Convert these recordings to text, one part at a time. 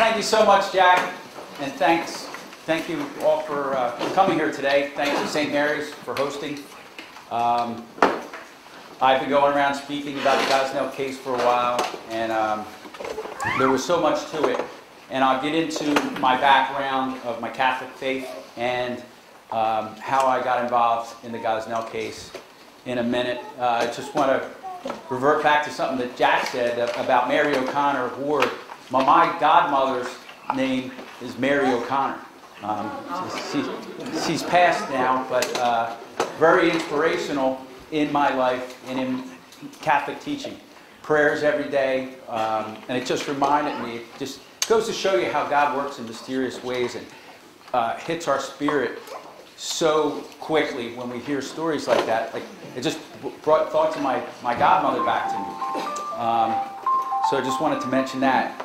thank you so much, Jack, and thank you all for coming here today. Thank you, St. Mary's, for hosting. I've been going around speaking about the Gosnell case for a while, and there was so much to it. And I'll get into my background of my Catholic faith and how I got involved in the Gosnell case in a minute. I just want to revert back to something that Jack said about Mary O'Connor Ward. My godmother's name is Mary O'Connor. She's passed now, but very inspirational in my life and in Catholic teaching. Prayers every day, and it just reminded me, it just goes to show you how God works in mysterious ways and hits our spirit so quickly when we hear stories like that. Like, it just brought thoughts of my godmother back to me. So I just wanted to mention that.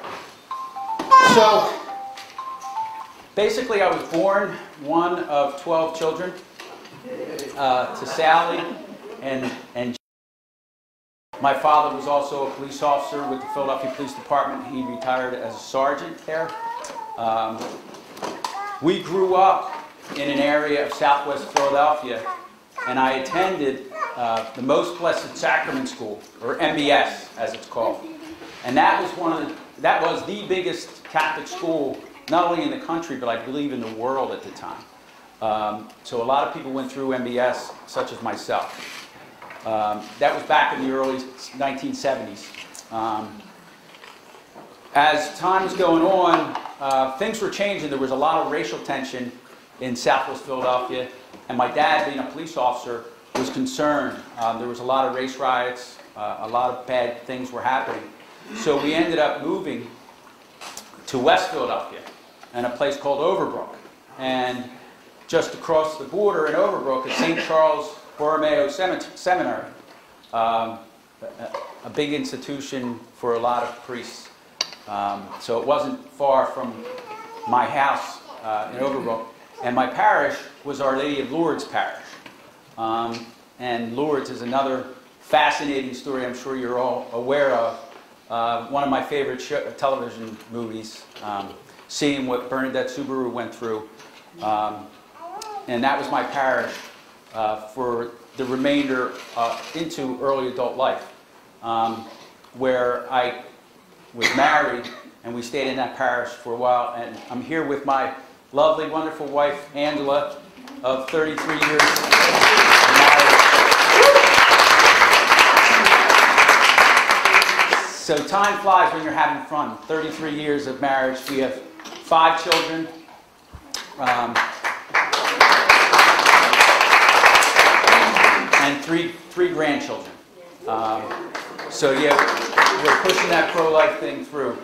So basically I was born one of 12 children to Sally and my father was also a police officer with the Philadelphia Police Department. He retired as a sergeant there. We grew up in an area of Southwest Philadelphia, and I attended the Most Blessed Sacrament School, or MBS as it's called. And that was the biggest Catholic school, not only in the country, but I believe in the world at the time. So a lot of people went through MBS, such as myself. That was back in the early 1970s. As time was going on, things were changing. There was a lot of racial tension in Southwest Philadelphia, and my dad, being a police officer, was concerned. There was a lot of race riots, a lot of bad things were happening. So we ended up moving to West Philadelphia, in a place called Overbrook. And just across the border in Overbrook is St. Charles Borromeo Seminary, a big institution for a lot of priests. So it wasn't far from my house in Overbrook. And my parish was Our Lady of Lourdes Parish. And Lourdes is another fascinating story I'm sure you're all aware of. One of my favorite television movies, seeing what Bernadette Subaru went through. And that was my parish for the remainder into early adult life, where I was married and we stayed in that parish for a while. And I'm here with my lovely, wonderful wife, Angela, of 33 years marriage. So time flies when you're having fun. 33 years of marriage. We have 5 children. And three grandchildren. So yeah, we're pushing that pro-life thing through.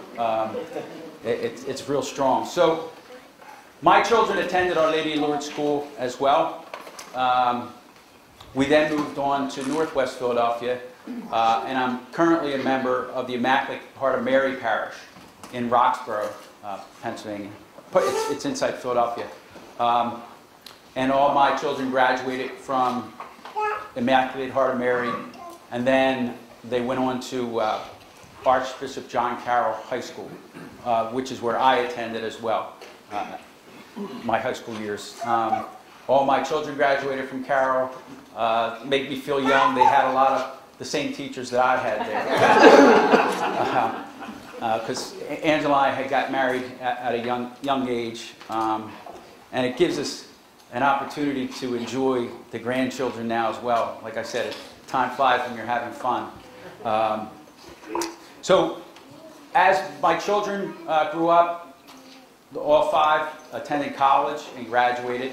It's real strong. So my children attended Our Lady of Lourdes School as well. We then moved on to Northwest Philadelphia, and I'm currently a member of the Immaculate Heart of Mary Parish in Roxborough, Pennsylvania. It's inside Philadelphia. And all my children graduated from Immaculate Heart of Mary, and then they went on to Archbishop John Carroll High School, which is where I attended as well, my high school years. All my children graduated from Carroll. Make me feel young. They had a lot of the same teachers that I had there. Because Angela and I had got married at a young age, and it gives us an opportunity to enjoy the grandchildren now as well. Like I said, time flies when you're having fun. So as my children grew up, all 5 attended college and graduated.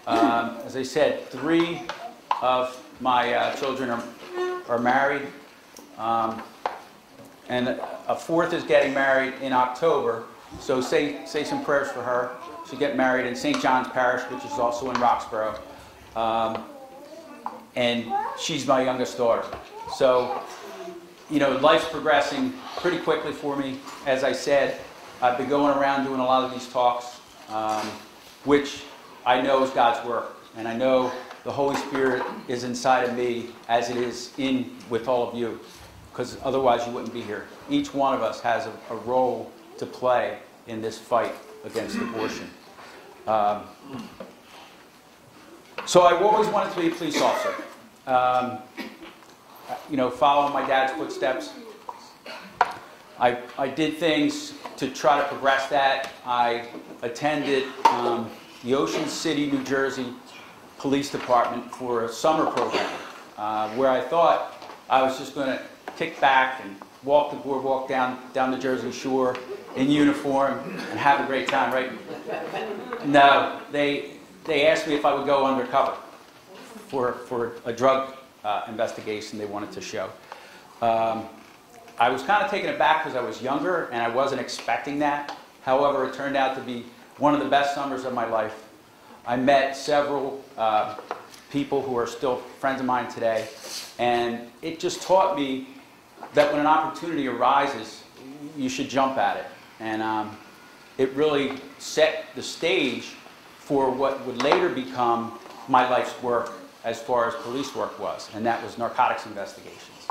As I said, 3 of my children are married, and a 4th is getting married in October. So say some prayers for her. She'll get married in St. John's Parish, which is also in Roxborough. And she's my youngest daughter. So, you know, life's progressing pretty quickly for me. As I said, I've been going around doing a lot of these talks, which I know is God's work. And I know the Holy Spirit is inside of me as it is with all of you, because otherwise you wouldn't be here. Each one of us has a role to play in this fight against abortion. So I always wanted to be a police officer. You know, following my dad's footsteps. I did things to try to progress that. I attended the Ocean City, New Jersey Police Department for a summer program where I thought I was just going to kick back and walk the boardwalk down the Jersey Shore in uniform and have a great time, right? No, they asked me if I would go undercover for a drug investigation they wanted to show. I was kind of taken aback because I was younger and I wasn't expecting that. However, it turned out to be one of the best summers of my life. I met several people who are still friends of mine today, and it just taught me that when an opportunity arises, you should jump at it. And it really set the stage for what would later become my life's work as far as police work was, and that was narcotics investigations.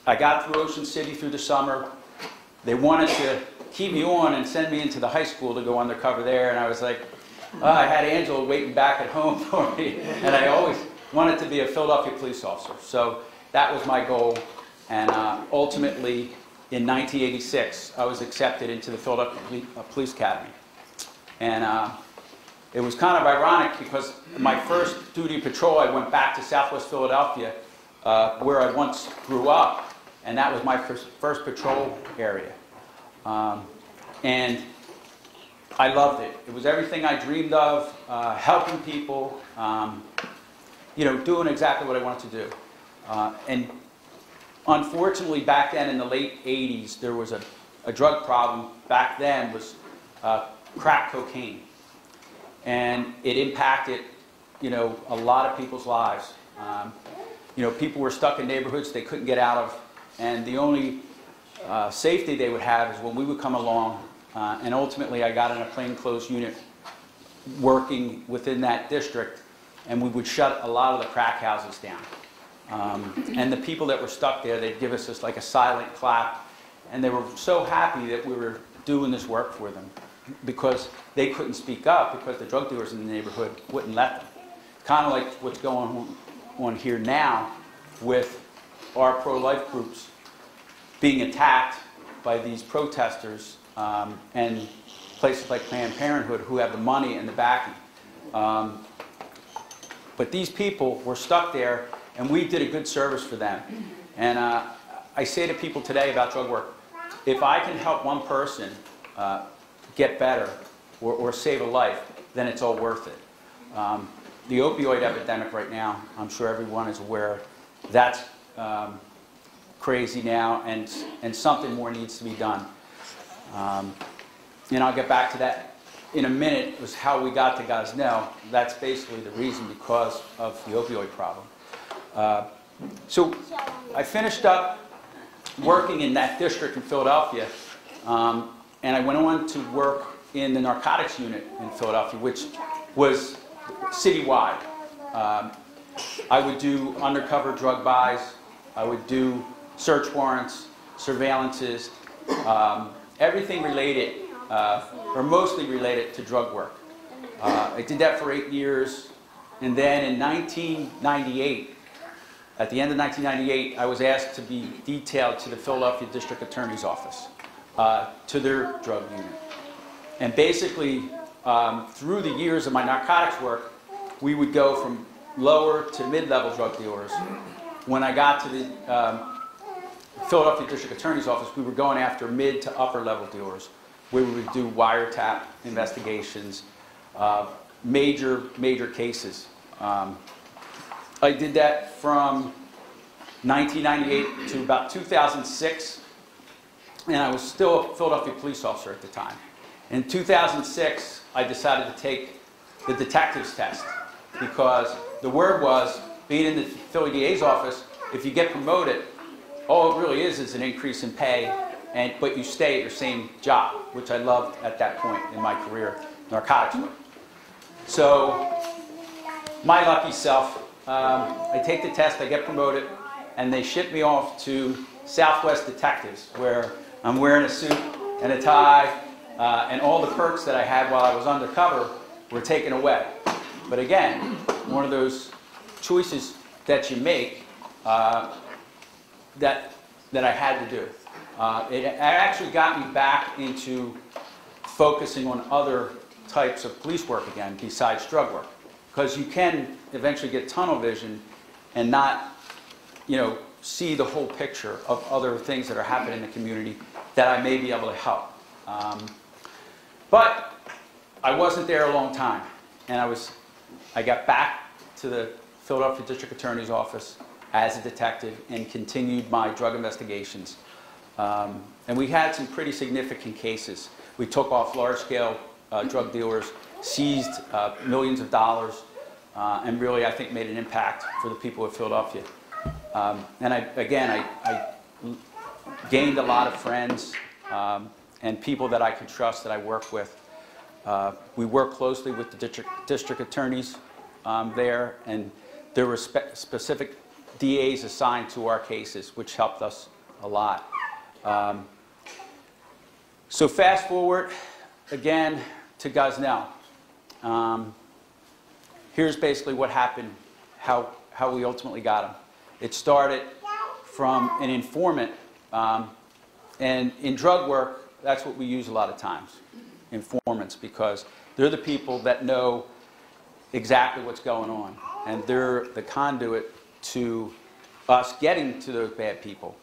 I got through Ocean City through the summer. They wanted to keep me on and send me into the high school to go undercover there, and I was like, I had Angela waiting back at home for me, and I always wanted to be a Philadelphia police officer. So that was my goal, and ultimately, in 1986, I was accepted into the Philadelphia Police Academy. And it was kind of ironic because my first duty patrol, I went back to Southwest Philadelphia, where I once grew up, and that was my first patrol area. And I loved it. It was everything I dreamed of, helping people, you know, doing exactly what I wanted to do. And unfortunately, back then in the late 80s, there was a drug problem. Back then was crack cocaine. And it impacted, you know, a lot of people's lives. You know, people were stuck in neighborhoods they couldn't get out of, and the only safety they would have is when we would come along. And ultimately, I got in a plainclothes unit working within that district, and we would shut a lot of the crack houses down. And the people that were stuck there, they'd give us just like a silent clap, and they were so happy that we were doing this work for them because they couldn't speak up because the drug dealers in the neighborhood wouldn't let them. Kind of like what's going on here now with our pro-life groups being attacked by these protesters and places like Planned Parenthood who have the money and the backing. But these people were stuck there, and we did a good service for them. And I say to people today about drug work, if I can help one person get better or save a life, then it's all worth it. The opioid epidemic right now, I'm sure everyone is aware, that's crazy now, and something more needs to be done. And I'll get back to that in a minute, was how we got to Gosnell. That's basically the reason, because of the opioid problem. So I finished up working in that district in Philadelphia, and I went on to work in the narcotics unit in Philadelphia, which was citywide. I would do undercover drug buys, I would do search warrants, surveillances, everything related, or mostly related to drug work. I did that for 8 years, and then in 1998, at the end of 1998, I was asked to be detailed to the Philadelphia District Attorney's Office, to their drug unit. And basically, through the years of my narcotics work, we would go from lower to mid-level drug dealers. When I got to the Philadelphia District Attorney's Office, we were going after mid to upper level dealers, where we would do wiretap investigations, major cases. I did that from 1998 to about 2006, and I was still a Philadelphia police officer at the time. In 2006, I decided to take the detective's test, because the word was, being in the Philly DA's office, if you get promoted, all it really is an increase in pay, but you stay at your same job, which I loved at that point in my career, narcotics work. So, my lucky self, I take the test, I get promoted, and they ship me off to Southwest Detectives, where I'm wearing a suit, and a tie, and all the perks that I had while I was undercover were taken away. But again, one of those choices that you make that I had to do. It actually got me back into focusing on other types of police work again besides drug work, because you can eventually get tunnel vision and not, see the whole picture of other things that are happening in the community that I may be able to help. But I wasn't there a long time, and I got back to the Philadelphia District Attorney's Office as a detective and continued my drug investigations. And we had some pretty significant cases. We took off large-scale drug dealers, seized millions of dollars, and really, I think, made an impact for the people of Philadelphia. And I gained a lot of friends and people that I could trust that I work with. We work closely with the district attorneys there, and there were specific DAs assigned to our cases, which helped us a lot. So fast forward again to Gosnell. Here's basically what happened, how we ultimately got him. It started from an informant, and in drug work, that's what we use a lot of times, informants, because they're the people that know exactly what's going on, and they're the conduit to us getting to those bad people.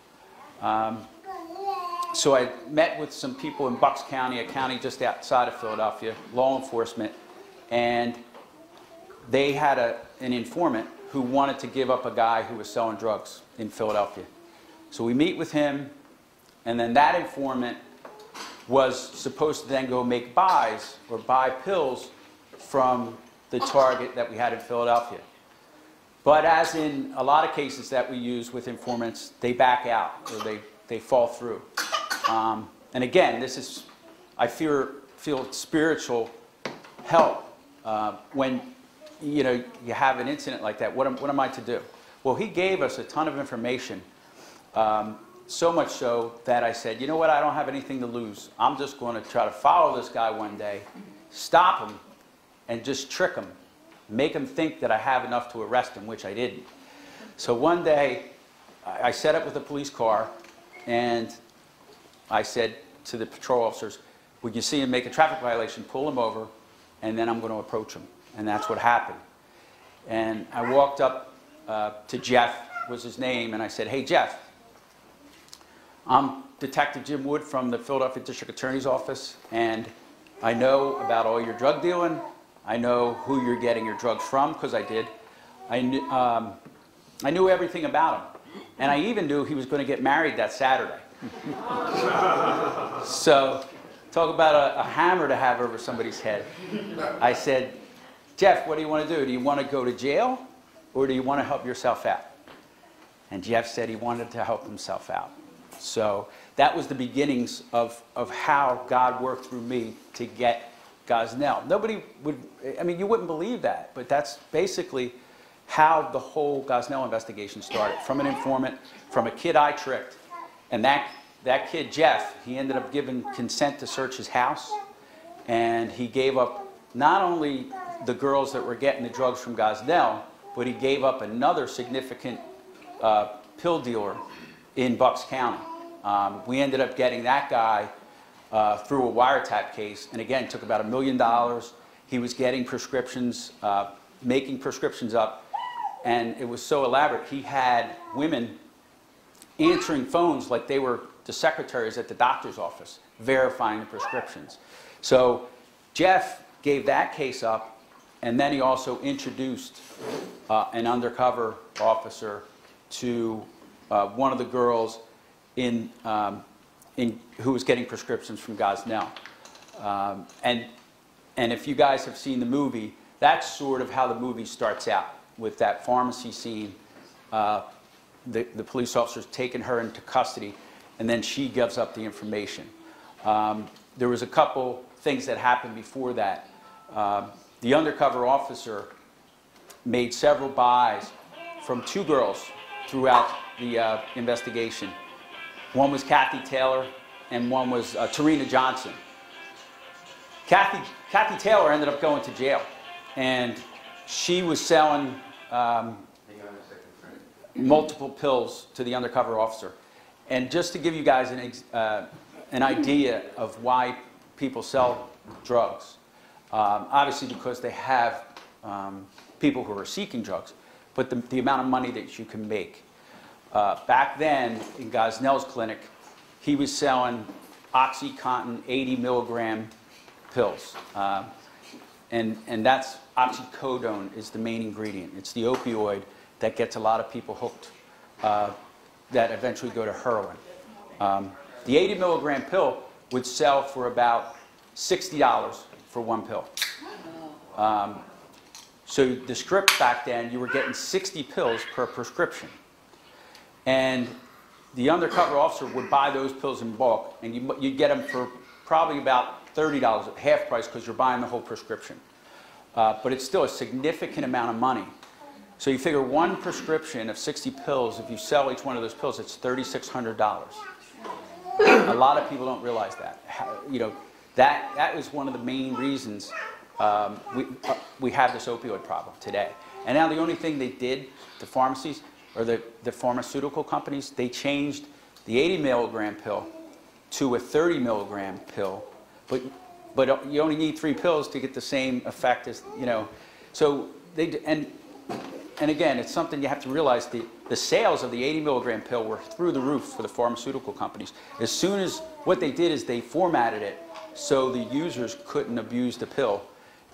So I met with some people in Bucks County, a county just outside of Philadelphia, law enforcement, and they had an informant who wanted to give up a guy who was selling drugs in Philadelphia. So we meet with him, and then that informant was supposed to then go make buys or buy pills from the target that we had in Philadelphia. But as in a lot of cases that we use with informants, they back out or they fall through. And again, this is, I feel spiritual help when you have an incident like that. What am I to do? Well, he gave us a ton of information, so much so that I said, you know what, I don't have anything to lose. I'm just going to try to follow this guy one day, stop him, and just trick him, make him think that I have enough to arrest him, which I didn't. So one day, I set up with a police car, and I said to the patrol officers, when you see him make a traffic violation, pull him over, and then I'm going to approach him. And that's what happened. And I walked up to Jeff, was his name, and I said, hey, Jeff, I'm Detective Jim Wood from the Philadelphia District Attorney's Office, and I know about all your drug dealing. I know who you're getting your drugs from, because I did. I knew everything about him. And I even knew he was going to get married that Saturday. So talk about a hammer to have over somebody's head. I said, Jeff, what do you want to do? Do you want to go to jail, or do you want to help yourself out? And Jeff said he wanted to help himself out. So that was the beginnings of how God worked through me to get Gosnell. Nobody would, I mean, you wouldn't believe that, but that's basically how the whole Gosnell investigation started. From an informant, from a kid I tricked, and that kid, Jeff, he ended up giving consent to search his house, and he gave up not only the girls that were getting the drugs from Gosnell, but he gave up another significant pill dealer in Bucks County. We ended up getting that guy through a wiretap case, and again, took about $1 million. He was getting prescriptions, making prescriptions up, and it was so elaborate. He had women answering phones like they were the secretaries at the doctor's office, verifying the prescriptions. So Jeff gave that case up, and then he also introduced an undercover officer to one of the girls who was getting prescriptions from Gosnell. And if you guys have seen the movie, that's sort of how the movie starts out, with that pharmacy scene. The police officer's taking her into custody, and then she gives up the information. There was a couple things that happened before that. The undercover officer made several buys from 2 girls throughout the investigation. One was Kathy Taylor, and one was Tarina Johnson. Kathy Taylor ended up going to jail, and she was selling multiple pills to the undercover officer. And just to give you guys an idea of why people sell drugs, obviously because they have people who are seeking drugs, but the amount of money that you can make. Back then, in Gosnell's clinic, he was selling OxyContin 80 milligram pills. And that's oxycodone is the main ingredient. It's the opioid that gets a lot of people hooked that eventually go to heroin. The 80 milligram pill would sell for about $60 for one pill. So the script back then, you were getting 60 pills per prescription. And the undercover officer would buy those pills in bulk, and you'd get them for probably about $30, half price, because you're buying the whole prescription. But it's still a significant amount of money. So you figure one prescription of 60 pills, if you sell each one of those pills, it's $3,600. A lot of people don't realize that. You know, that was one of the main reasons we have this opioid problem today. And now the only thing they did, the pharmacies, or the pharmaceutical companies, they changed the 80 milligram pill to a 30 milligram pill, but you only need 3 pills to get the same effect as, you know. So and again, it's something you have to realize, the sales of the 80 milligram pill were through the roof for the pharmaceutical companies. As soon as, what they did is they formatted it so the users couldn't abuse the pill,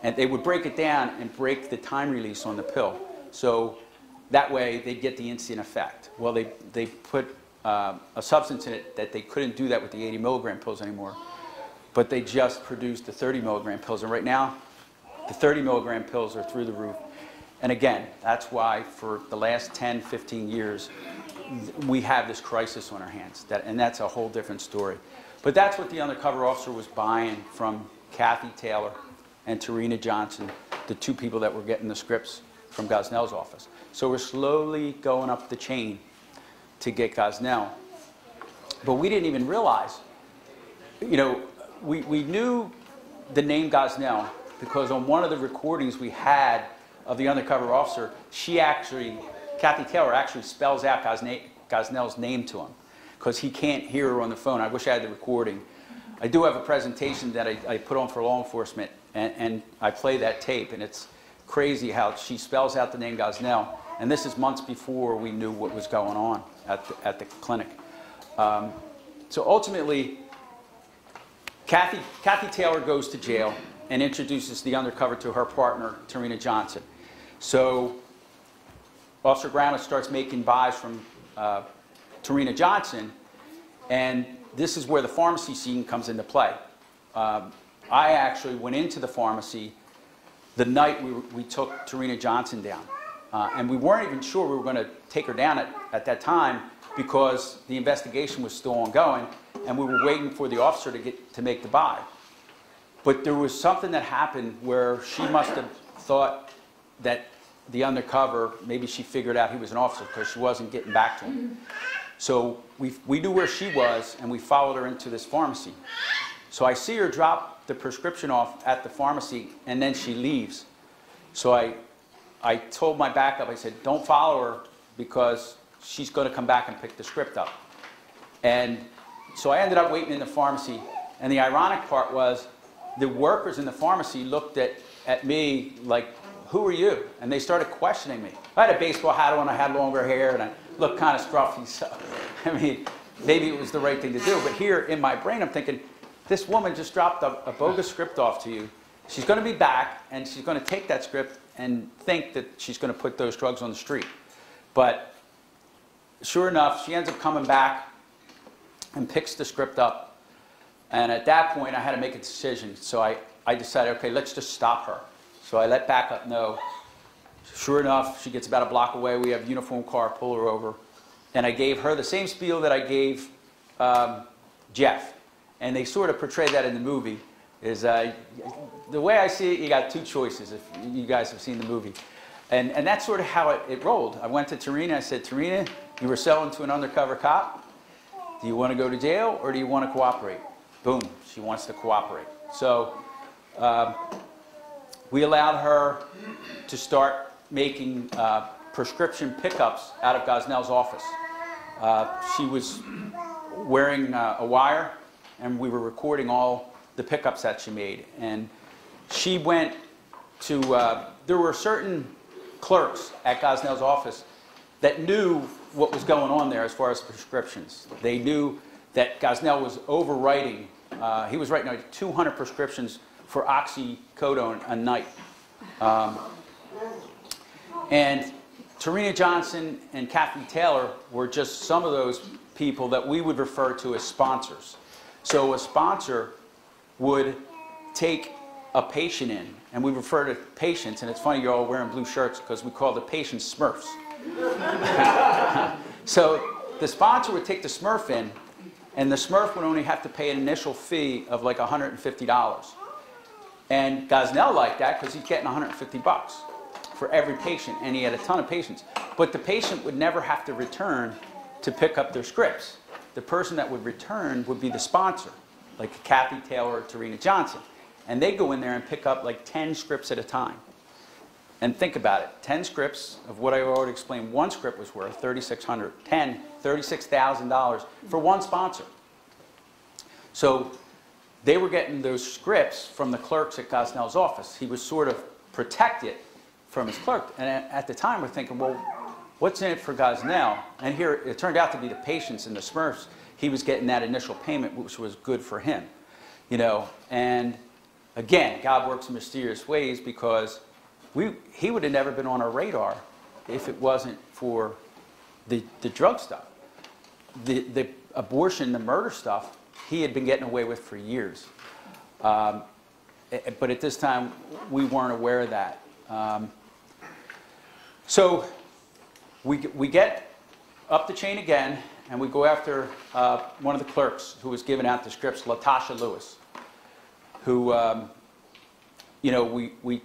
and they would break it down and break the time release on the pill. So that way they'd get the instant effect. Well, they put a substance in it that they couldn't do that with the 80 milligram pills anymore, but they just produced the 30 milligram pills. And right now, the 30 milligram pills are through the roof. And again, that's why for the last 10, 15 years, we have this crisis on our hands. And that's a whole different story. But that's what the undercover officer was buying from Kathy Taylor and Tarina Johnson, the 2 people that were getting the scripts from Gosnell's office. So we're slowly going up the chain to get Gosnell. But we didn't even realize, you know, we knew the name Gosnell because on one of the recordings we had of the undercover officer, Kathy Taylor actually spells out Gosnell's name to him because he can't hear her on the phone. I wish I had the recording. I do have a presentation that I put on for law enforcement, and I play that tape, and it's crazy how she spells out the name Gosnell. And this is months before we knew what was going on at the clinic. So ultimately, Kathy Taylor goes to jail and introduces the undercover to her partner, Tarina Johnson. So Officer Grandma starts making buys from Tarina Johnson, and this is where the pharmacy scene comes into play. I actually went into the pharmacy the night we took Tarina Johnson down. And we weren't even sure we were going to take her down at that time because the investigation was still ongoing, and we were waiting for the officer to make the buy. But there was something that happened where she must have thought that the undercover, maybe she figured out he was an officer because she wasn't getting back to him. So we knew where she was, and we followed her into this pharmacy. So I see her drop the prescription off at the pharmacy, and then she leaves. So I told my backup, I said, don't follow her because she's going to come back and pick the script up. And so I ended up waiting in the pharmacy. And the ironic part was the workers in the pharmacy looked at me like, who are you? And they started questioning me. I had a baseball hat on, I had longer hair, and I looked kind of scruffy. So, I mean, maybe it was the right thing to do. But here in my brain, I'm thinking, this woman just dropped a bogus script off to you. She's going to be back, and she's going to take that script and think that she's going to put those drugs on the street. But sure enough, she ends up coming back and picks the script up. And at that point, I had to make a decision. So I decided, okay, let's just stop her. So I let backup know. Sure enough, she gets about a block away. We have a uniform car, pull her over. And I gave her the same spiel that I gave Jeff. And they sort of portray that in the movie. Is the way I see it, you got 2 choices if you guys have seen the movie. And that's sort of how it rolled. I went to Tarina, I said, Tarina, you were selling to an undercover cop? Do you want to go to jail or do you want to cooperate? Boom, she wants to cooperate. So we allowed her to start making prescription pickups out of Gosnell's office. She was wearing a wire, and we were recording all the pickups that she made. And she went to, there were certain clerks at Gosnell's office that knew what was going on there as far as prescriptions. They knew that Gosnell was overwriting. He was writing like 200 prescriptions for oxycodone a night. And Tarina Johnson and Kathy Taylor were just some of those people that we would refer to as sponsors. So a sponsor would take a patient in, and we refer to patients, and it's funny you're all wearing blue shirts because we call the patients Smurfs. So the sponsor would take the Smurf in, and the Smurf would only have to pay an initial fee of like $150. And Gosnell liked that because he's getting 150 bucks for every patient, and he had a ton of patients. But the patient would never have to return to pick up their scripts. The person that would return would be the sponsor, like Kathy Taylor or Tarina Johnson. And they go in there and pick up like 10 scripts at a time. And think about it, 10 scripts of what I already explained, one script was worth $36,000 for one sponsor. So they were getting those scripts from the clerks at Gosnell's office. He was sort of protected from his clerk. And at the time we're thinking, well, what's in it for Gosnell? And here it turned out to be the patients and the Smurfs. He was getting that initial payment, which was good for him. You know, and again, God works in mysterious ways, because he would have never been on our radar if it wasn't for the drug stuff. The abortion, the murder stuff, he had been getting away with for years. But at this time, we weren't aware of that. So we get up the chain again, and we go after one of the clerks who was giving out the scripts, Latasha Lewis, who, you know, we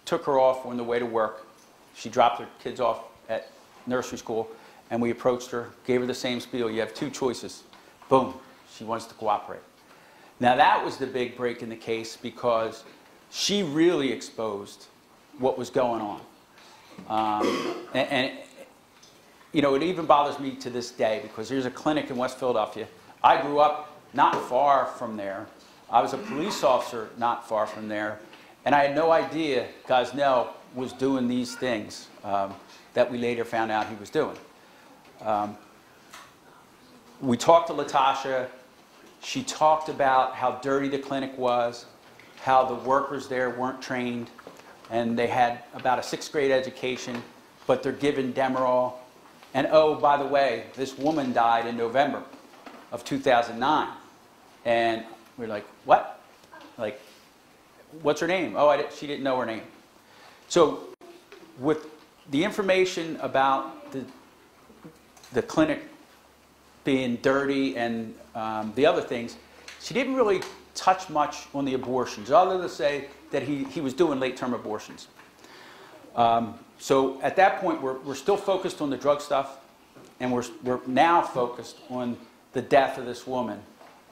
took her off on the way to work. She dropped her kids off at nursery school, and we approached her, gave her the same spiel. You have two choices. Boom, she wants to cooperate. Now that was the big break in the case, because she really exposed what was going on. And you know, it even bothers me to this day, because there's a clinic in West Philadelphia. I grew up not far from there. I was a police officer not far from there, and I had no idea Gosnell was doing these things that we later found out he was doing. We talked to Latasha. She talked about how dirty the clinic was, how the workers there weren't trained, and they had about a 6th grade education, but they're given Demerol. And oh, by the way, this woman died in November of 2009. And we're like, what? Like, what's her name? Oh, she didn't know her name. So with the information about the clinic being dirty and the other things, she didn't really touch much on the abortions, other than to say that he was doing late-term abortions. So at that point, we're still focused on the drug stuff, and we're now focused on the death of this woman.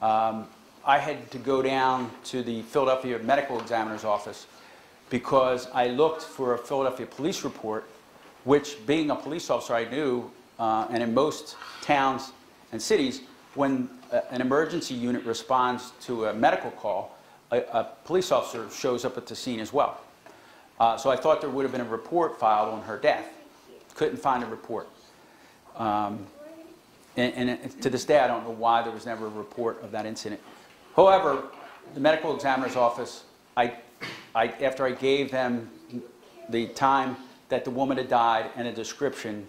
I had to go down to the Philadelphia medical examiner's office because I looked for a Philadelphia police report, which, being a police officer, I knew, and in most towns and cities, when an emergency unit responds to a medical call, a police officer shows up at the scene as well. So I thought there would have been a report filed on her death. Couldn't find a report. And to this day, I don't know why there was never a report of that incident. However, the medical examiner's office, after I gave them the time that the woman had died and a description,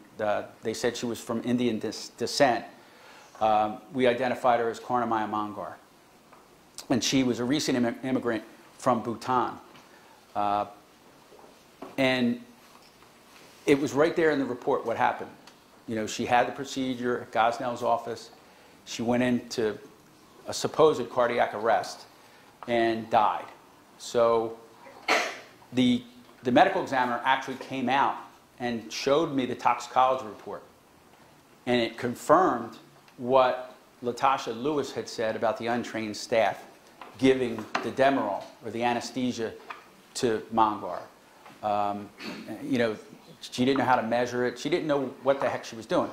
they said she was from Indian descent, we identified her as Karnamaya Mangar. And she was a recent immigrant from Bhutan. And it was right there in the report what happened. You know, she had the procedure at Gosnell's office. She went into a supposed cardiac arrest and died. So the medical examiner actually came out and showed me the toxicology report. And it confirmed what Latasha Lewis had said about the untrained staff giving the Demerol or the anesthesia to Mongar. You know, she didn't know how to measure it. She didn't know what the heck she was doing.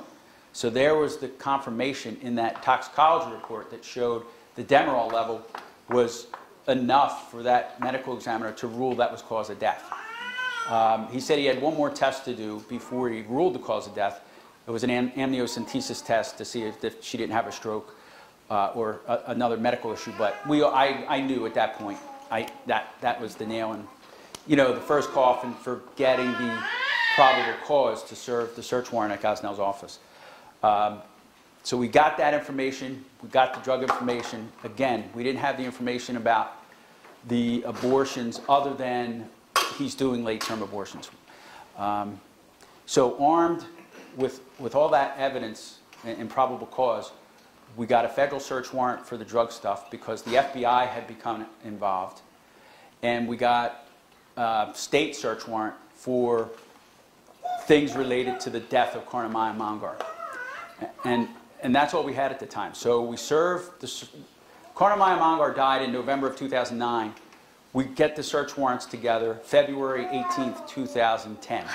So there was the confirmation in that toxicology report that showed the Demerol level was enough for that medical examiner to rule that was cause of death. He said he had one more test to do before he ruled the cause of death. It was an amniocentesis test to see if she didn't have a stroke or another medical issue. But I knew at that point that was the nail in, you know, the first coffin for getting the probable cause to serve the search warrant at Gosnell's office. So we got that information. We got the drug information. Again, we didn't have the information about the abortions other than he's doing late-term abortions. So armed with all that evidence and probable cause, we got a federal search warrant for the drug stuff because the FBI had become involved. And we got a state search warrant for things related to the death of Karnamaya Mongar. And that's all we had at the time. So we served Karnamaya Mongar died in November of 2009. We get the search warrants together February 18th, 2010.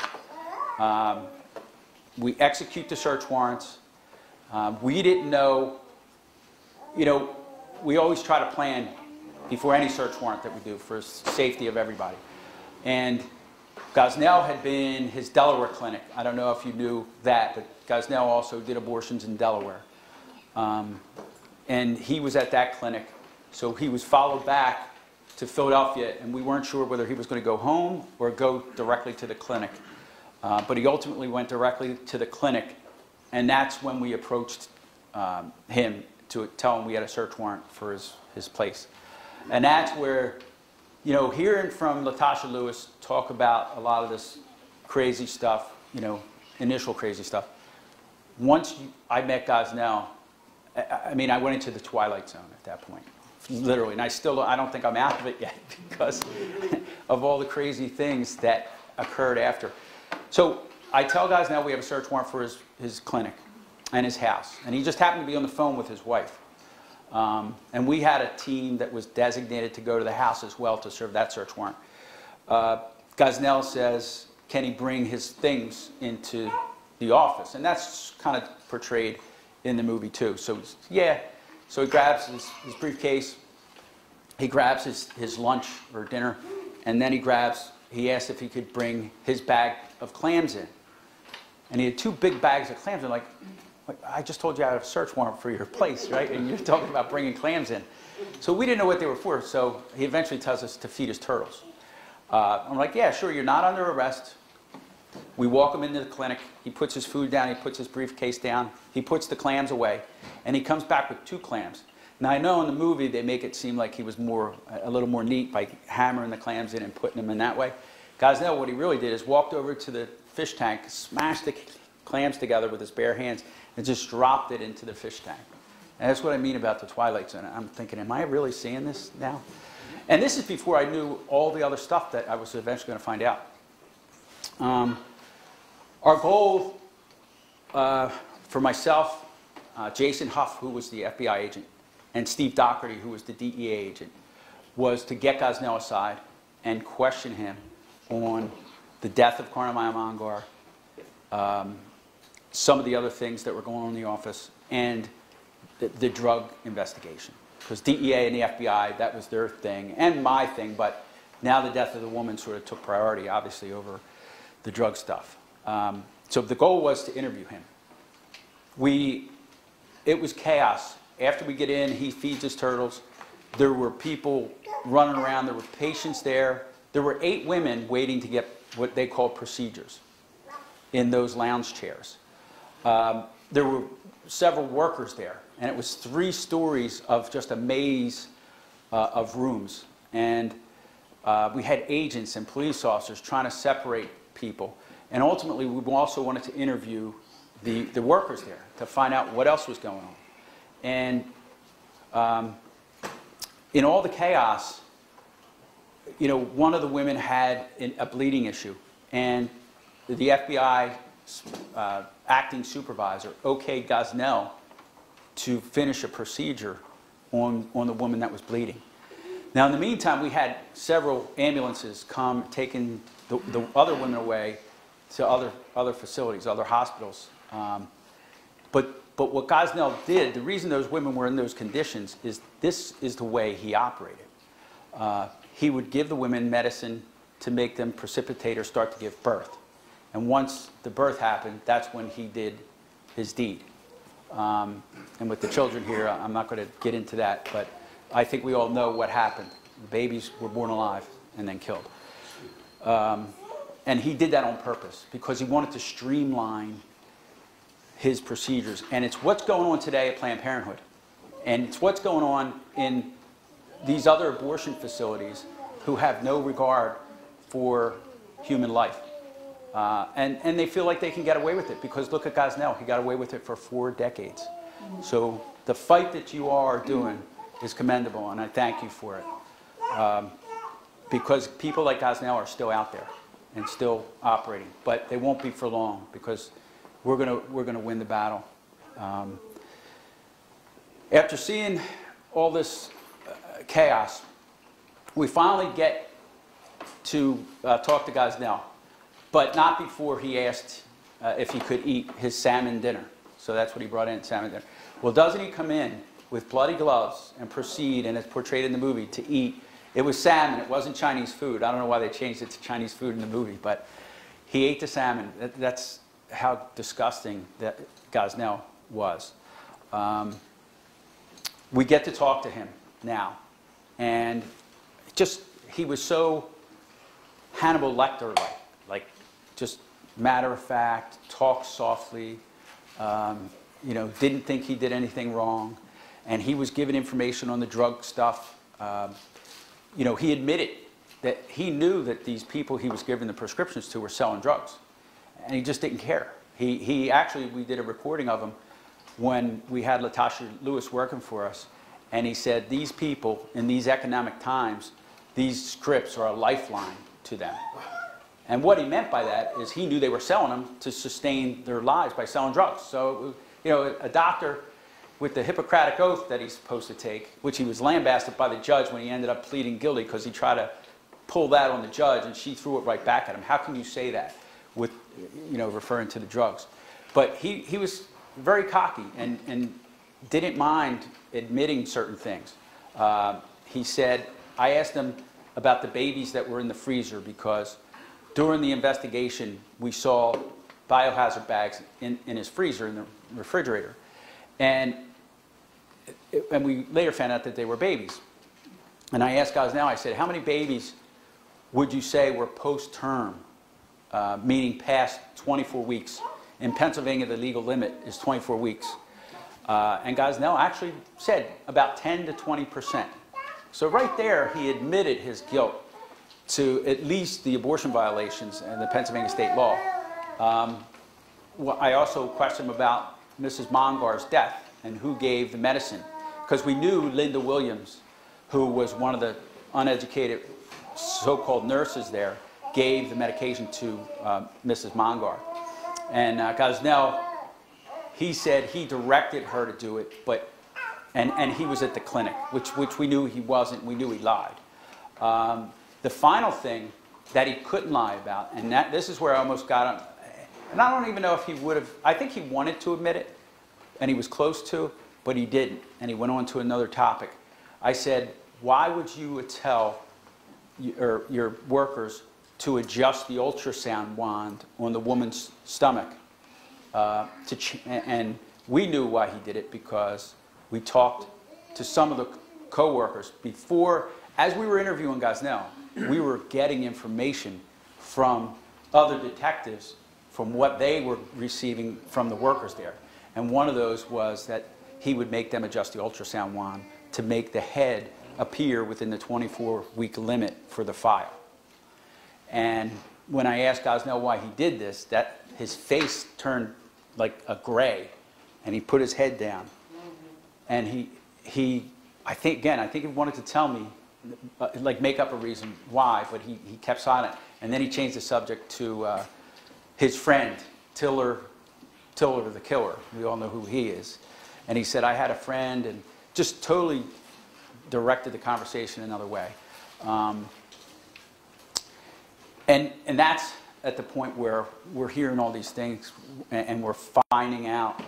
We execute the search warrants. We didn't know, you know, we always try to plan before any search warrant that we do for safety of everybody. And Gosnell had been his Delaware clinic. I don't know if you knew that, but Gosnell also did abortions in Delaware. And he was at that clinic. So he was followed back to Philadelphia, and we weren't sure whether he was going to go home or go directly to the clinic. But he ultimately went directly to the clinic, and that's when we approached him to tell him we had a search warrant for his place. And that's where, you know, hearing from Latasha Lewis talk about a lot of this crazy stuff, you know, initial crazy stuff. Once I met Gosnell, I mean, I went into the twilight zone at that point, literally. And I don't think I'm out of it yet because of all the crazy things that occurred after. So I tell Gosnell we have a search warrant for his clinic and his house. And he just happened to be on the phone with his wife. And we had a team that was designated to go to the house as well to serve that search warrant. Gosnell says, can he bring his things into the office? And that's kind of portrayed in the movie too. So yeah, so he grabs his briefcase, he grabs his lunch or dinner, and then he asked if he could bring his bag of clams in. And he had 2 big bags of clams. I'm like, I just told you I have a search warrant for your place, right? And you're talking about bringing clams in. So we didn't know what they were for, so he eventually tells us to feed his turtles. I'm like, yeah, sure, you're not under arrest. We walk him into the clinic. He puts his food down. He puts his briefcase down. He puts the clams away. And he comes back with 2 clams. Now, I know in the movie they make it seem like he was a little more neat by hammering the clams in and putting them in that way. Gosnell, what he really did is walked over to the fish tank, smashed the clams together with his bare hands, and just dropped it into the fish tank. And that's what I mean about the twilight zone. I'm thinking, am I really seeing this now? And this is before I knew all the other stuff that I was eventually going to find out. Our goal for myself, Jason Huff, who was the FBI agent, and Steve Doherty, who was the DEA agent, was to get Gosnell aside and question him on the death of Karnamaya Mongar, some of the other things that were going on in the office, and the drug investigation. Because DEA and the FBI, that was their thing, and my thing, but now the death of the woman sort of took priority, obviously, over the drug stuff. So the goal was to interview him. It was chaos. After we get in, he feeds his turtles. There were people running around. There were patients there. There were 8 women waiting to get what they call procedures in those lounge chairs. There were several workers there, and it was 3 stories of just a maze of rooms. And we had agents and police officers trying to separate people. And ultimately, we also wanted to interview the workers there to find out what else was going on. And in all the chaos, you know, one of the women had a bleeding issue, and the FBI acting supervisor okayed Gosnell to finish a procedure on the woman that was bleeding. Now, in the meantime, we had several ambulances come, taking the other women away to other facilities, other hospitals. But what Gosnell did, the reason those women were in those conditions is this is the way he operated. He would give the women medicine to make them precipitate or start to give birth. And once the birth happened, that's when he did his deed. And with the children here, I'm not going to get into that, but I think we all know what happened. The babies were born alive and then killed. And he did that on purpose because he wanted to streamline his procedures. And it's what's going on today at Planned Parenthood. And it's what's going on in these other abortion facilities who have no regard for human life. And they feel like they can get away with it because look at Gosnell. He got away with it for 4 decades. So the fight that you are doing is commendable, and I thank you for it. Because people like Gosnell are still out there and still operating. But they won't be for long because we're gonna win the battle. After seeing all this chaos, we finally get to talk to Gosnell, but not before he asked if he could eat his salmon dinner. So that's what he brought in, salmon dinner. Well, doesn't he come in with bloody gloves and proceed, and it's portrayed in the movie, to eat? It was salmon. It wasn't Chinese food. I don't know why they changed it to Chinese food in the movie, but he ate the salmon. That's how disgusting that Gosnell was. We get to talk to him now, and just he was so Hannibal Lecter-like, just matter of fact, talked softly, you know, didn't think he did anything wrong, and he was given information on the drug stuff. You know, he admitted that he knew that these people he was giving the prescriptions to were selling drugs, and he just didn't care. He actually, we did a recording of him when we had Latasha Lewis working for us, and he said, these people in these economic times, these scripts are a lifeline to them. And what he meant by that is he knew they were selling them to sustain their lives by selling drugs. So, you know, a doctor with the Hippocratic oath that he's supposed to take, which he was lambasted by the judge when he ended up pleading guilty because he tried to pull that on the judge and she threw it right back at him. How can you say that with, you know, referring to the drugs? But he was very cocky and didn't mind admitting certain things. He said, I asked him about the babies that were in the freezer because during the investigation we saw biohazard bags in his freezer, in the refrigerator. And we later found out that they were babies. And I asked Gosnell, I said, how many babies would you say were post-term, meaning past 24 weeks? In Pennsylvania, the legal limit is 24 weeks. And Gosnell actually said about 10 to 20%. So right there, he admitted his guilt to at least the abortion violations and the Pennsylvania state law. I also questioned him about Mrs. Mongar's death and who gave the medicine. Because we knew Linda Williams, who was one of the uneducated so-called nurses there, gave the medication to Mrs. Mongar. And Gosnell, he said he directed her to do it, but, and he was at the clinic, which we knew he wasn't. We knew he lied. The final thing that he couldn't lie about, and this is where I almost got him, and I don't even know if he would have, I think he wanted to admit it, and he was close to, but he didn't, and he went on to another topic. I said, why would you tell your workers to adjust the ultrasound wand on the woman's stomach? And we knew why he did it because we talked to some of the co-workers before, as we were interviewing Gosnell, we were getting information from other detectives from what they were receiving from the workers there. And one of those was that he would make them adjust the ultrasound wand to make the head appear within the 24-week limit for the file. And when I asked Gosnell why he did this, that his face turned like a gray, and he put his head down. And I think he wanted to tell me, like make up a reason why, but he kept silent. And then he changed the subject to his friend, Tiller the Killer. We all know who he is. And he said, I had a friend, and just totally directed the conversation another way. And that's at the point where we're hearing all these things, and we're finding out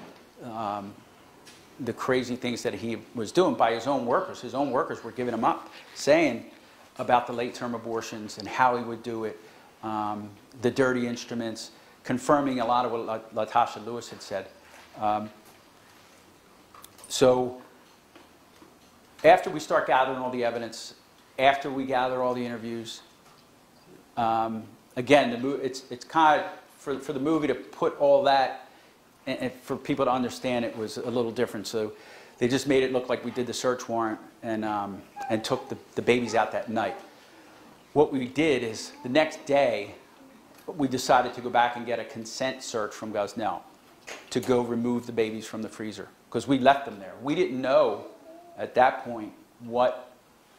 the crazy things that he was doing by his own workers. His own workers were giving him up, saying about the late-term abortions and how he would do it, the dirty instruments, confirming a lot of what Latasha Lewis had said. So after we start gathering all the evidence, after we gather all the interviews, again, it's kind of, for the movie to put all that, and for people to understand it was a little different. So they just made it look like we did the search warrant and took the babies out that night. What we did is the next day, we decided to go back and get a consent search from Gosnell to go remove the babies from the freezer, because we left them there. We didn't know at that point what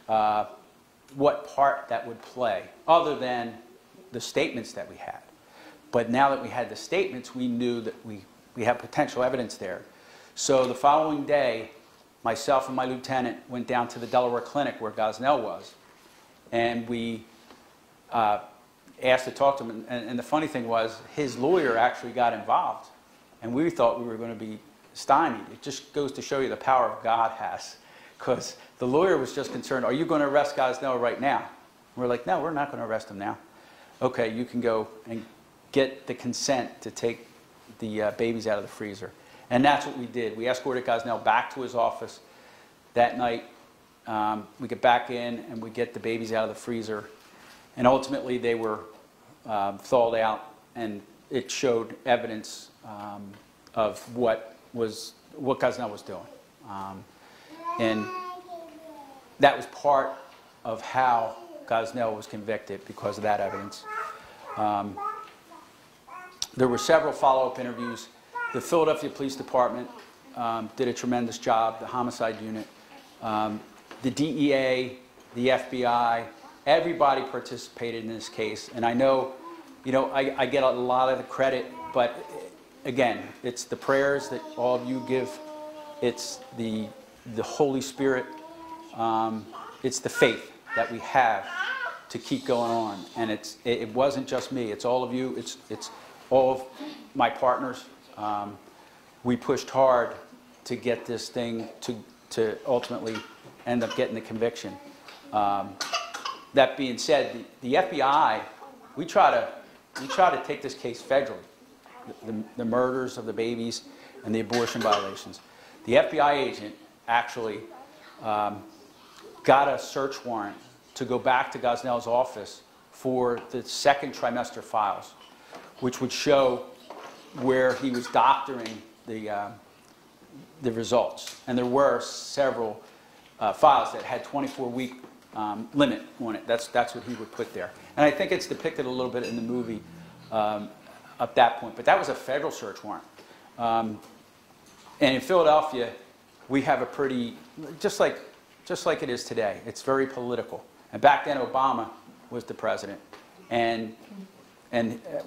part that would play, other than the statements that we had. But now that we had the statements, we knew that we had potential evidence there. So the following day, myself and my lieutenant went down to the Delaware clinic where Gosnell was, and we asked to talk to him. And the funny thing was, his lawyer actually got involved, and we thought we were going to be stymied. It just goes to show you the power of God has, because the lawyer was just concerned, are you going to arrest Gosnell right now? And we're like, no, we're not going to arrest him now. Okay, you can go and get the consent to take the babies out of the freezer. And that's what we did. We escorted Gosnell back to his office that night. We get back in and we get the babies out of the freezer. And ultimately they were thawed out, and it showed evidence of what Gosnell was doing. And that was part of how Gosnell was convicted, because of that evidence. There were several follow-up interviews. The Philadelphia Police Department did a tremendous job, the homicide unit. The DEA, the FBI, everybody participated in this case. And I know, I get a lot of the credit, but again, it's the prayers that all of you give. It's the Holy Spirit. It's the faith that we have to keep going on. And it wasn't just me. It's all of you. It's all of my partners. We pushed hard to get this thing to ultimately end up getting the conviction. That being said, the FBI, we try to take this case federally. The murders of the babies and the abortion violations. The FBI agent actually got a search warrant to go back to Gosnell's office for the second trimester files, which would show where he was doctoring the results. And there were several files that had 24-week limit on it. That's what he would put there. And I think it's depicted a little bit in the movie at that point. But that was a federal search warrant. And in Philadelphia, we have a pretty, just like it is today, it's very political. And back then, Obama was the president. And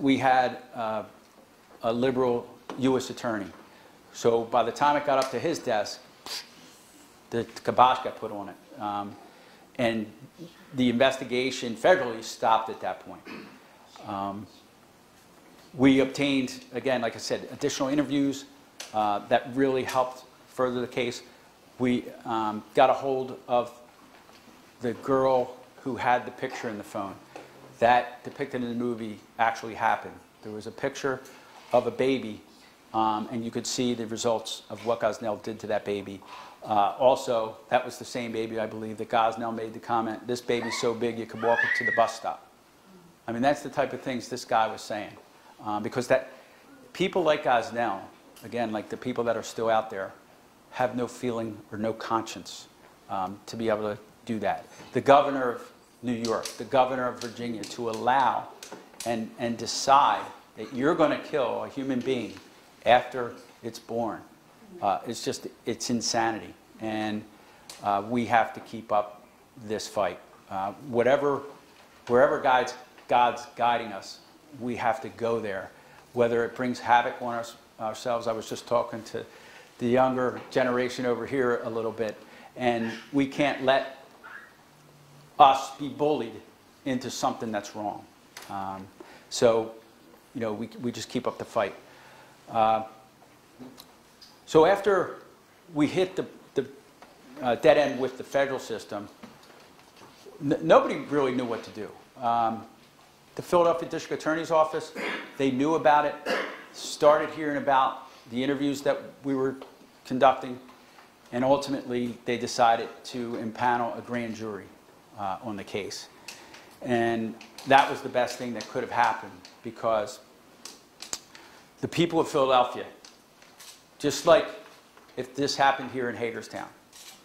we had a liberal U.S. attorney. So by the time it got up to his desk, the kibosh got put on it. And the investigation federally stopped at that point. We obtained, again, like I said, additional interviews that really helped further the case. We got a hold of the girl who had the picture in the phone. That depicted in the movie actually happened. There was a picture of a baby, and you could see the results of what Gosnell did to that baby. Also, that was the same baby, I believe, that Gosnell made the comment, this baby's so big you could walk it to the bus stop. I mean, that's the type of things this guy was saying. Because people like Gosnell, again, like the people that are still out there, have no feeling or no conscience to be able to do that. The governor of New York, the governor of Virginia, to allow and decide that you're going to kill a human being after it's born, it's insanity. And we have to keep up this fight. Wherever God's guiding us, we have to go there. Whether it brings havoc on ourselves. I was just talking to the younger generation over here a little bit, and we can't let us be bullied into something that's wrong. So, you know, we just keep up the fight. So after we hit the dead end with the federal system, nobody really knew what to do. The Philadelphia District Attorney's Office, they knew about it, started hearing about the interviews that we were conducting, and ultimately they decided to impanel a grand jury on the case. And that was the best thing that could have happened, because the people of Philadelphia, just like if this happened here in Hagerstown,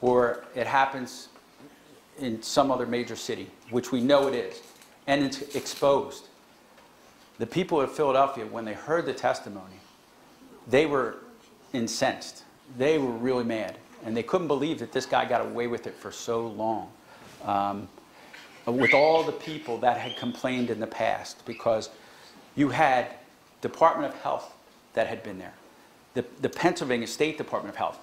or it happens in some other major city, which we know it is, and it's exposed, the people of Philadelphia, when they heard the testimony, they were incensed. They were really mad, and they couldn't believe that this guy got away with it for so long. With all the people that had complained in the past, because you had Department of Health that had been there, the Pennsylvania State Department of Health,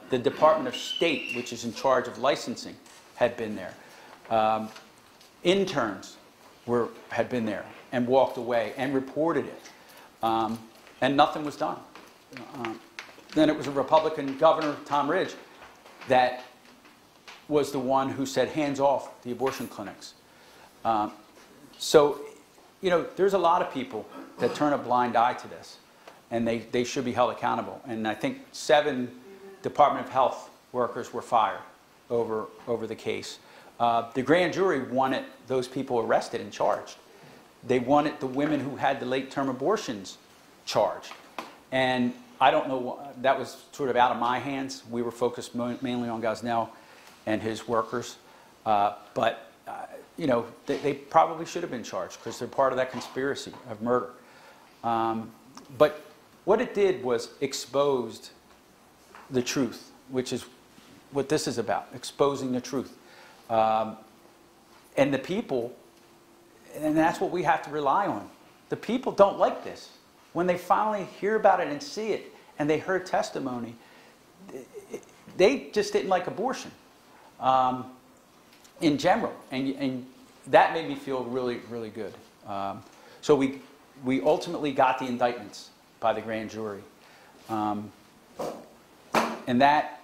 the Department of State, which is in charge of licensing, had been there. Interns had been there and walked away and reported it, and nothing was done. Then it was a Republican governor, Tom Ridge, that was the one who said, hands off the abortion clinics. So, you know, there's a lot of people that turn a blind eye to this, and they should be held accountable. And I think 7 Department of Health workers were fired over the case. The grand jury wanted those people arrested and charged. They wanted the women who had the late-term abortions charged. And I don't know, that was sort of out of my hands. We were focused mainly on Gosnell and his workers. But, you know, they probably should have been charged because they're part of that conspiracy of murder. But what it did was exposed the truth, which is what this is about, exposing the truth. And the people, and that's what we have to rely on. The people don't like this. When they finally hear about it and see it, and they heard testimony, they just didn't like abortion in general. And that made me feel really, really good. So we ultimately got the indictments by the grand jury. And that,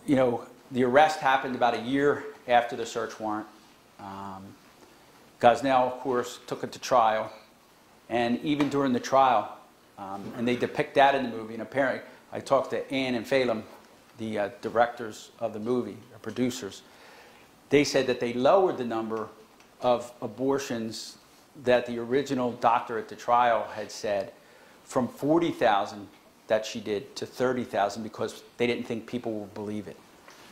you know, the arrest happened about a year after the search warrant. Gosnell, of course, took it to trial. And even during the trial, and they depict that in the movie, and apparently I talked to Ann and Phelan, the directors of the movie, or producers. They said that they lowered the number of abortions that the original doctor at the trial had said from 40,000 that she did to 30,000 because they didn't think people would believe it.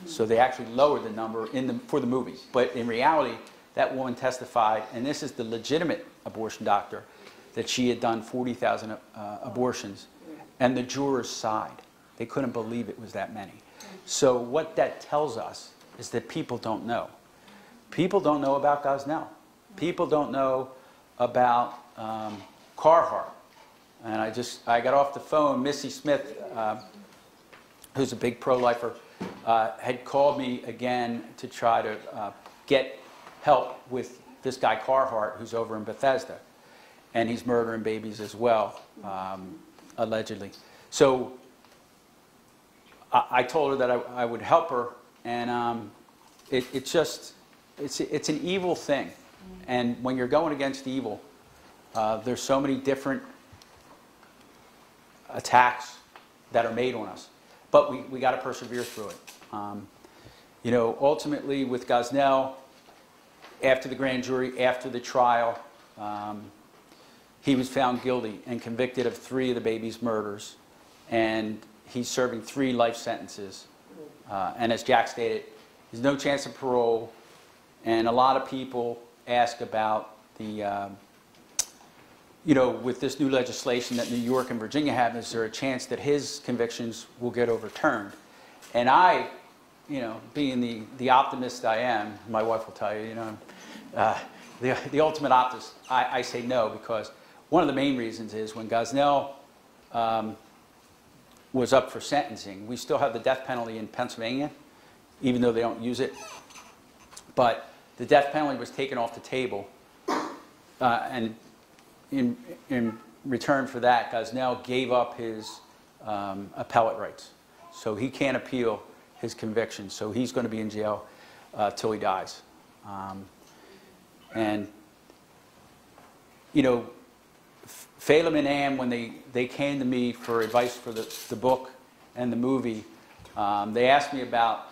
So they actually lowered the number for the movie. But in reality, that woman testified, and this is the legitimate abortion doctor, that she had done 40,000 abortions, and the jurors sighed. They couldn't believe it was that many. So what that tells us is that people don't know. People don't know about Gosnell. People don't know about Carhart. And I got off the phone, Missy Smith, who's a big pro-lifer, had called me again to try to get help with this guy Carhart, who's over in Bethesda. And he's murdering babies as well, allegedly. So I told her that I would help her, and it's an evil thing. And when you're going against evil, there's so many different attacks that are made on us. But we got to persevere through it. You know, ultimately with Gosnell, after the grand jury, after the trial, he was found guilty and convicted of 3 of the baby's murders, and he's serving 3 life sentences. And as Jack stated, there's no chance of parole, and a lot of people ask about the, you know, with this new legislation that New York and Virginia have, is there a chance that his convictions will get overturned? And I, you know, being the optimist I am, my wife will tell you, you know, the ultimate optimist, I say no, because one of the main reasons is when Gosnell was up for sentencing. We still have the death penalty in Pennsylvania, even though they don't use it. But the death penalty was taken off the table, and in return for that, Gosnell gave up his appellate rights. So he can't appeal his conviction. So he's going to be in jail till he dies. And, you know, Phelim and Ann, when they came to me for advice for the book and the movie, they asked me about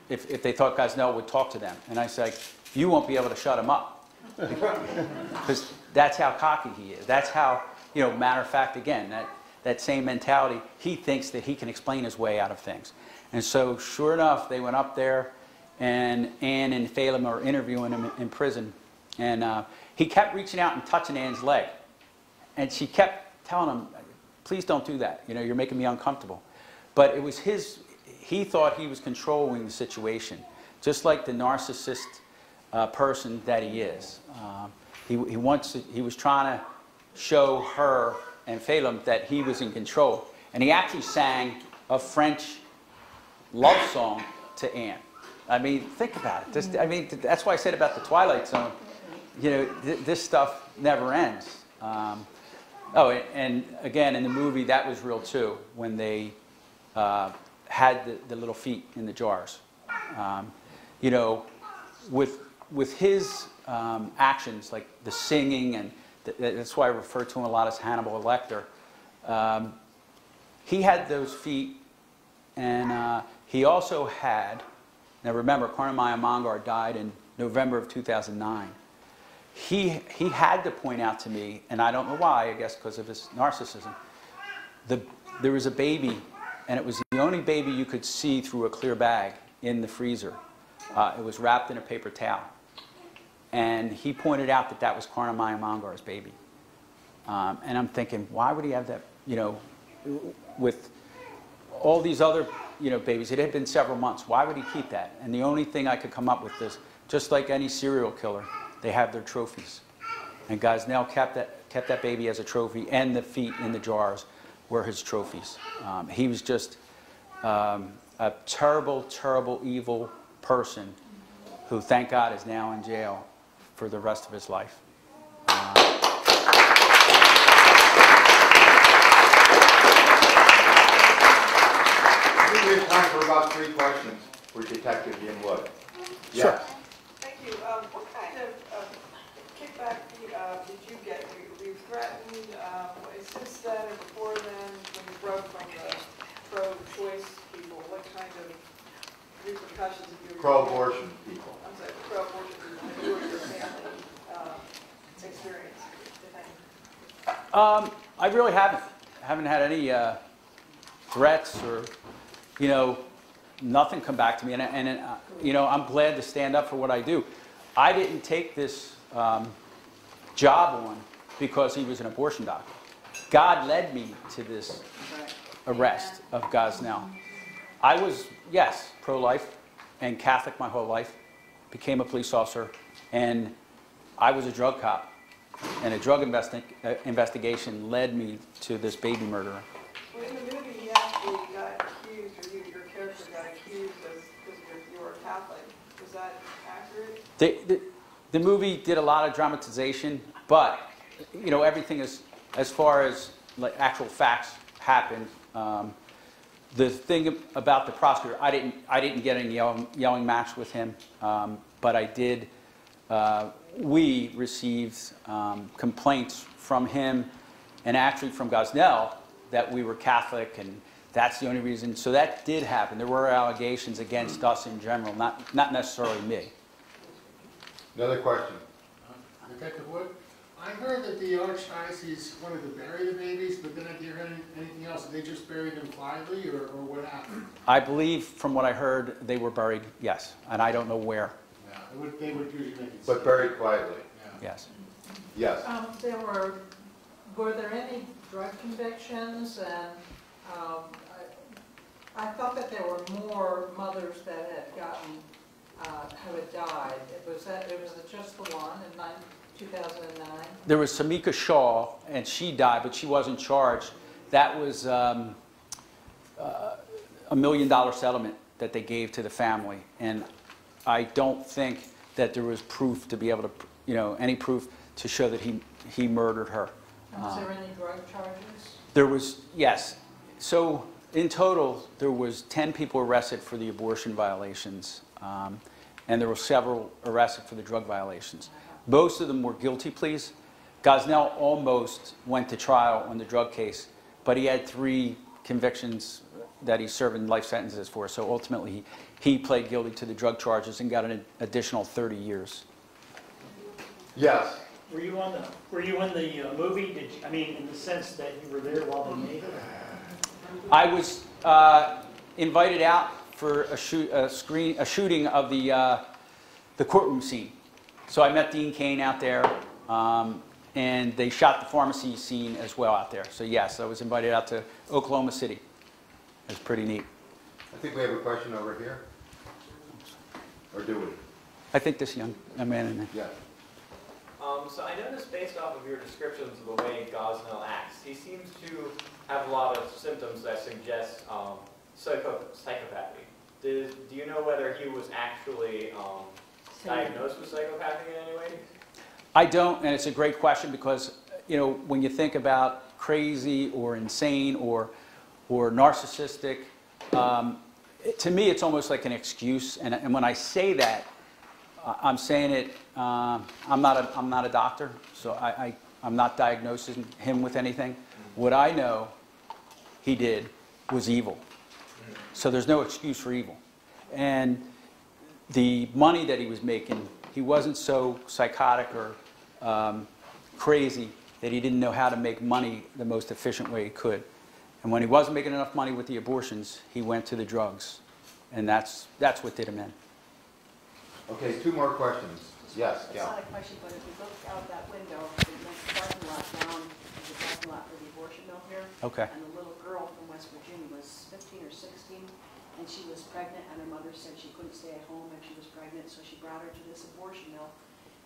if they thought Gosnell would talk to them. And I said, you won't be able to shut him up. Because that's how cocky he is. That's how, you know, matter of fact, again, that same mentality, he thinks that he can explain his way out of things. And so, sure enough, they went up there, and Ann and Phelim are interviewing him in prison. And he kept reaching out and touching Ann's leg. And she kept telling him, please don't do that. You know, you're making me uncomfortable. But it was he thought he was controlling the situation, just like the narcissist person that he is. He was trying to show her and Phelim that he was in control. And he actually sang a French love song to Anne. I mean, think about it. I mean, that's why I said about the Twilight Zone. You know, this stuff never ends. Oh, and again, in the movie, that was real too, when they had the little feet in the jars. You know, with his actions, like the singing, and that's why I refer to him a lot as Hannibal Lecter. He had those feet, and he also had, now remember, Karnamaya Mongar died in November of 2009. He had to point out to me, and I don't know why, I guess because of his narcissism, there was a baby, and it was the only baby you could see through a clear bag in the freezer. It was wrapped in a paper towel. And he pointed out that that was Karnamaya Mongar's baby. And I'm thinking, why would he have that, you know, with all these other, you know, babies? It had been several months. Why would he keep that? And the only thing I could come up with is, just like any serial killer, they have their trophies. And Gosnell kept that baby as a trophy, and the feet in the jars were his trophies. He was just a terrible, terrible, evil person who, thank God, is now in jail for the rest of his life. We have time for about 3 questions for Detective Ian Wood. Yes. Sure. Thank you. What kind of kickback did you get? Were you threatened since then or before then, when you broke from the pro-choice people? What kind of repercussions did you Pro-abortion people. I'm sorry, pro-abortion people. Have you or your family experienced, if any? I really haven't. I haven't had any threats or, you know, nothing come back to me. And you know, I'm glad to stand up for what I do. I didn't take this job on because he was an abortion doctor. God led me to this arrest of Gosnell. I was, yes, pro-life and Catholic my whole life, became a police officer, and I was a drug cop. And a drug investigation led me to this baby murderer. Well, in the movie, he actually got accused, or your character got accused because you were a Catholic. Was that accurate? The movie did a lot of dramatization, but you know, everything is, as far as like actual facts happened. The thing about the prosecutor, I didn't get any yelling match with him, but I did. We received complaints from him and actually from Gosnell that we were Catholic, and that's the only reason. So that did happen. There were allegations against us in general, not necessarily me. Another question. Detective Wood, I heard that the Archdiocese wanted to bury the babies, but then I didn't hear anything else. Did they just bury them quietly, or what happened? I believe, from what I heard, they were buried, yes, and I don't know where. Yeah, they would usually make it. But buried quietly. Yeah. Yes. Yes. Were there any drug convictions? And I thought that there were more mothers that had gotten, who had died. Was it just the one in 2009? There was Samika Shaw, and she died, but she wasn't charged. That was $1 million settlement that they gave to the family, and I don't think that there was proof to be able to, any proof to show that he murdered her. And was there any drug charges? There was, yes. So in total, there was 10 people arrested for the abortion violations, and there were several arrested for the drug violations. Most of them were guilty pleas. Gosnell almost went to trial on the drug case, but he had 3 convictions that he's serving life sentences for. So ultimately, he pled guilty to the drug charges and got an additional 30 years. Yes. Were you in the movie? In the sense that you were there while they made it? I was invited out for a shooting of the courtroom scene. So I met Dean Cain out there, and they shot the pharmacy scene as well out there. So yes, I was invited out to Oklahoma City. It was pretty neat. I think we have a question over here. Or do we? I think this young man in there. Yeah. So I noticed based off of your descriptions of the way Gosnell acts, he seems to have a lot of symptoms that suggest psychopathy. Do you know whether he was actually diagnosed with psychopathy in any way? I don't, and it's a great question because, when you think about crazy or insane or narcissistic, to me it's almost like an excuse. And when I say that, I'm saying it. I'm not a doctor, so I'm not diagnosing him with anything. What I know he did was evil. So there's no excuse for evil. And the money that he was making, he wasn't so psychotic or crazy that he didn't know how to make money the most efficient way he could. And when he wasn't making enough money with the abortions, he went to the drugs. And that's what did him in. Okay, 2 more questions. Yes, It's Gal. not a question, but if you look out that window, the next parking lot down is the parking lot for the abortion mill here. Okay. And the little girl from West Virginia was 15 or 16, and she was pregnant, and her mother said she couldn't stay at home if she was pregnant, so she brought her to this abortion mill,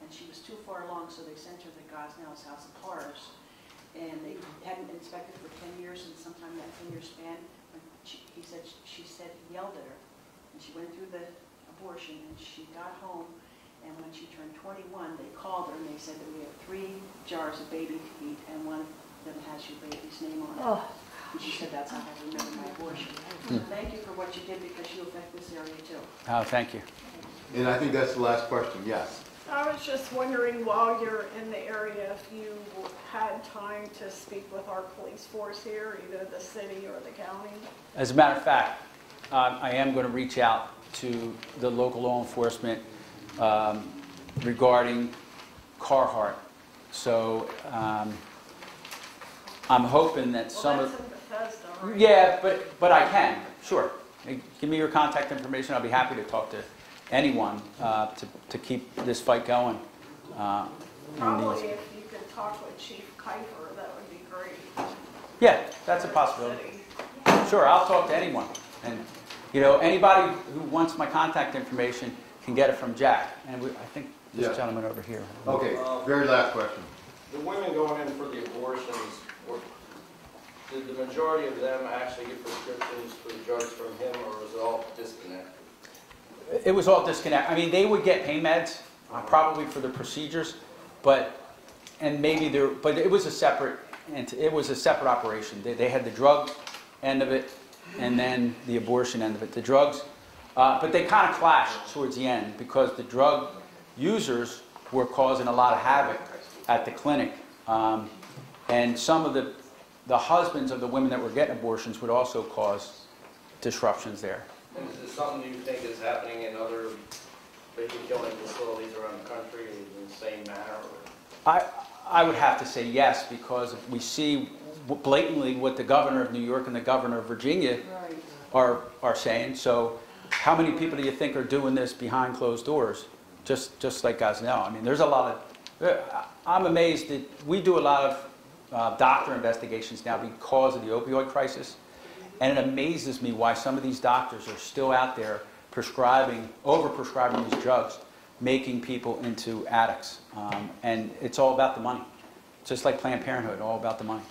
and she was too far along, so they sent her to Gosnell's House of Horrors. And they hadn't been inspected for 10 years, and sometime in that 10-year span, she said he yelled at her, and she went through the abortion, and she got home, and when she turned 21, they called her, and they said that we have 3 jars of baby feed, and one of them has your baby's name on it. Oh. And she said, that's how I remember my abortion. Thank you for what you did, because you affect this area too. Oh, thank you. And I think that's the last question. Yes. I was just wondering, while you're in the area, if you had time to speak with our police force here, either the city or the county? As a matter of fact, I am going to reach out to the local law enforcement regarding Carhart. So I'm hoping that some of... Well, that's in Bethesda, right? Yeah, but I can, sure. Give me your contact information. I'll be happy to talk to anyone to keep this fight going. Probably if you could talk with Chief Kuiper, that would be great. Yeah, that's a possibility. Sure, I'll talk to anyone. And, anybody who wants my contact information can get it from Jack. And I think this gentleman over here. Okay, very last question. The women going in for the abortions, did the majority of them actually get prescriptions for the drugs from him, or was it all disconnected? It was all disconnected. I mean, they would get pain meds, probably for the procedures, but it was a separate operation. They had the drug end of it, and then the abortion end of it. The drugs, but they kind of clashed towards the end because the drug users were causing a lot of havoc at the clinic, and some of the husbands of the women that were getting abortions would also cause disruptions there. And is this something you think is happening in other baby killing facilities around the country in the same manner? Or? I would have to say yes, because we see blatantly what the governor of New York and the governor of Virginia are saying. So how many people do you think are doing this behind closed doors, just like Gosnell? I mean, there's a lot of... I'm amazed that we do a lot of doctor investigations now because of the opioid crisis. And it amazes me why some of these doctors are still out there over-prescribing these drugs, making people into addicts. And it's all about the money. Just like Planned Parenthood, all about the money.